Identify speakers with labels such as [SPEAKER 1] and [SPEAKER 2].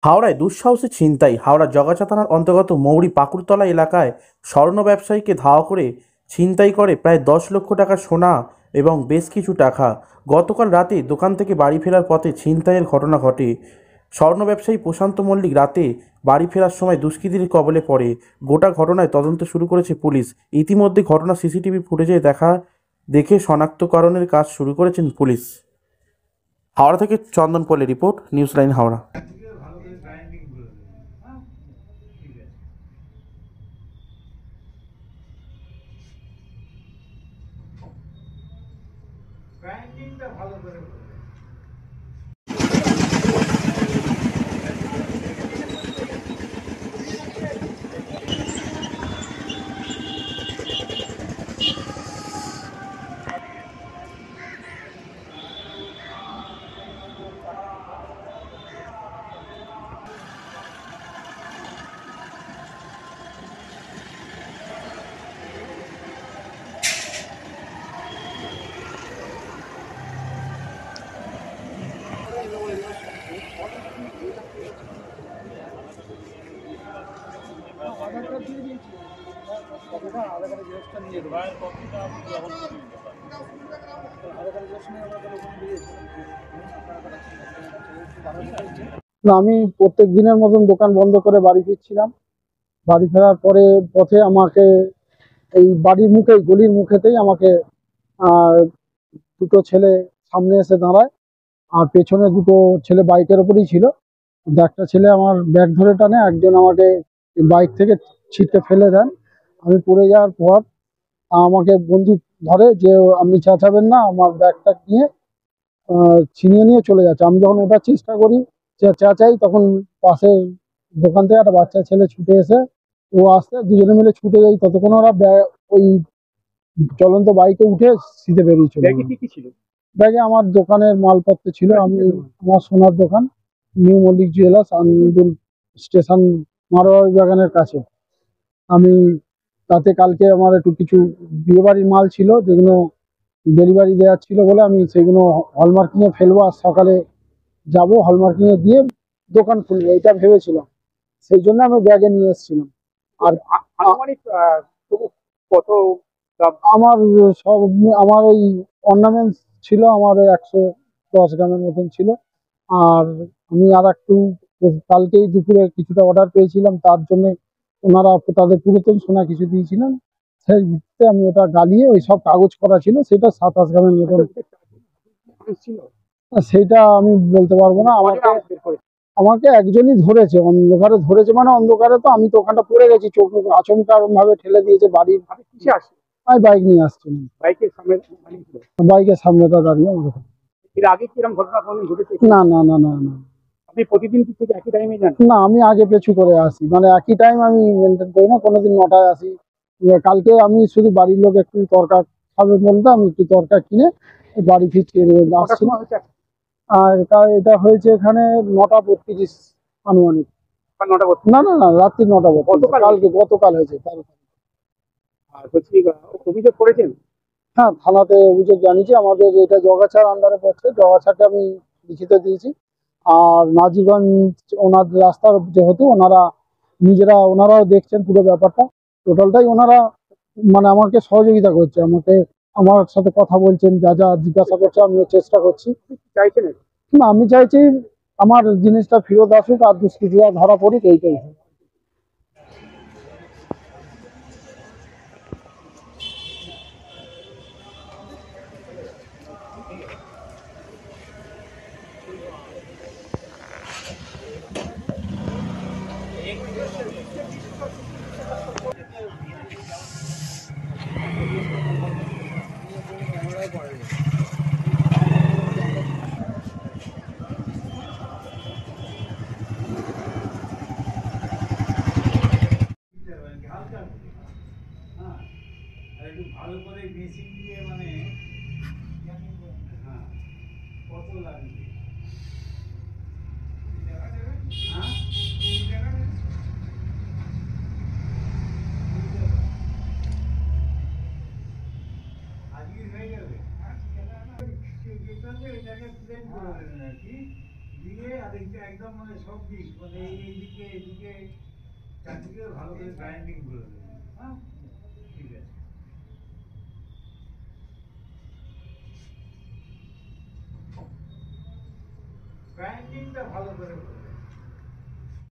[SPEAKER 1] হাওড়ায় দুঃসাহসী ছিনতাই। হাওড়া জগাছা থানার অন্তর্গত মৌরি পাকুড়তলা এলাকায় স্বর্ণ ব্যবসায়ীকে ধাওয়া করে ছিনতাই করে প্রায় 10 লক্ষ টাকা সোনা এবং বেশ কিছু টাকা। গতকাল রাতে দোকান থেকে বাড়ি ফেরার পথে ছিনতাইয়ের ঘটনা ঘটে। স্বর্ণ ব্যবসায়ী প্রশান্ত মল্লিক রাতে বাড়ি ফেরার সময় দুষ্কৃতীর কবলে পড়ে। গোটা ঘটনায় তদন্ত শুরু করেছে পুলিশ। ইতিমধ্যে ঘটনা সিসিটিভি ফুটেজে দেখে শনাক্তকরণের কাজ শুরু করেছেন পুলিশ। হাওড়া থেকে চন্দন পলের রিপোর্ট, নিউজ লাইন হাওড়া।
[SPEAKER 2] গ্রাইন্ডিংটা ভালো করে করবে।
[SPEAKER 3] না, আমি প্রত্যেক দিনের মতন দোকান বন্ধ করে বাড়ি ফিরছিলাম। বাড়ি ফেরার পরে পথে আমাকে এই বাড়ির মুখে, গলির মুখেতেই আমাকে দুটো ছেলে সামনে এসে দাঁড়ায়, আর পেছনে দুটো ছেলে বাইকের ওপরেই ছিল। একটা ছেলে আমার ব্যাগ ধরে টানে, একজন আমাকে বাইক থেকে ছিটকে ফেলে দেন। আমি পড়ে যাওয়ার পর আমাকে বন্দুক ধরে যে আপনি চেঁচাবেন না, আমার ব্যাগটা নিয়ে ছিনিয়ে নিয়ে চলে যাচ্ছে। আমি যখন ওঠার চেষ্টা করি, চেঁচাই, তখন পাশের দোকান থেকে একটা বাচ্চা ছেলে ছুটে এসে ও আসতে দুজনে মিলে ছুটে যাই, ততক্ষণ ওরা ওই চলন্ত বাইকে উঠে সিধে বেরিয়ে চলে। ব্যাগে আমার দোকানের মালপত্র ছিল। আমি আমার সোনার দোকান, New Mallick Jewellers, Andul station, Marwari বাগানের কাছে। আমি তাতে কালকে আমার একটু কিছু বিয়েবাড়ির মাল ছিল, যেগুলো ডেলিভারি দেওয়ার ছিল বলে আমি সেগুলো হলমার্কিংয়ে ফেলবো, আর সকালে যাব হলমার্কিংয়ে দিয়ে দোকান খুলবো, এটা ভেবেছিলাম। সেই জন্য আমি ব্যাগে নিয়ে এসেছিলাম। আর
[SPEAKER 2] কত
[SPEAKER 3] আমার সব আমার ওই অর্নামেন্টস ছিল আমার 110 গ্রামের মতন ছিল। আর আমি আর একটু কালকেই দুপুরে কিছুটা অর্ডার পেয়েছিলাম, তার জন্য ওনারা তাদের পুরাতন সোনা কিছু দিয়েছিলেন, সেই ভিত্তিতে আমি ওটা গালিয়ে ওই সব কাগজ করা ছিল, সেটা 27 গ্রামের মতন
[SPEAKER 2] ছিল।
[SPEAKER 3] সেইটা আমি বলতে পারবো না। আমাকে একজনই ধরেছে, অন্ধকারে ধরেছে, মানে অন্ধকারে তো আমি তো ওখানটা পড়ে গেছি, চোখ মুখ আচমকা ভাবে ঠেলে দিয়েছে। বাড়ির
[SPEAKER 2] কিসে আসে?
[SPEAKER 3] আমি বাইক নিয়ে আসছিলাম,
[SPEAKER 2] বাইকের সামনে
[SPEAKER 3] বাইকের সামনেটা দাঁড়িয়ে আমাকে।
[SPEAKER 2] এর আগে কি এরকম ঘটনা কোনদিন ঘটেছে?
[SPEAKER 3] না না না না না
[SPEAKER 2] আপনি প্রতিদিন কি ঠিক একই টাইমে যান?
[SPEAKER 3] না, আমি আগে পেছু করে আসি, মানে একই টাইম আমি মেনটেন করি না। কোনোদিন 9টায় আসি। কালকে আমি শুধু বাড়ির লোক একটু তরকা খাবে বলতে আমি একটু তরকা কিনে বাড়ি ফিরছি আসছি। আর এটা হয়েছে এখানে 9টা 32 আনুমানিক। না না না, রাত্রি 9টা কালকে, গতকাল হয়েছে।
[SPEAKER 2] আর বলছি অভিযোগ করেছেন?
[SPEAKER 3] হ্যাঁ, থানাতে অভিযোগ জানিয়েছি। আমাদের এটা জগাছার আন্ডারে পড়ছে, জগাছাকে আমি লিখিত দিয়েছি। আর নাজিরগঞ্জ ওনার রাস্তার যেহেতু ওনারাও দেখছেন পুরো ব্যাপারটা, টোটালটাই ওনারা মানে আমাকে সহযোগিতা করছে, আমার সাথে কথা বলছেন, যা যা জিজ্ঞাসা করছে আমিও চেষ্টা করছি।
[SPEAKER 2] চাইছেন
[SPEAKER 3] না, আমি চাইছি আমার জিনিসটা ফেরত আসুক আর দুষ্কৃতীরা ধরা পড়ুক, এইটাই।
[SPEAKER 2] একটু ভালো করে মেশিন দিয়ে মানে হ্যাঁ কত লাগবে? আজকে হয়ে যাবে। এটাকে প্লেন করে দেবেন আর কি, দিয়ে আর একদম মানে সব দিক মানে এইদিকে এইদিকে চারদিকে ভালো করে গ্রাইন্ডিং করে দেবেন। হ্যাঁ, ঠিক আছে। গ্রাইন্ডিংটা ভালো করে করবেন।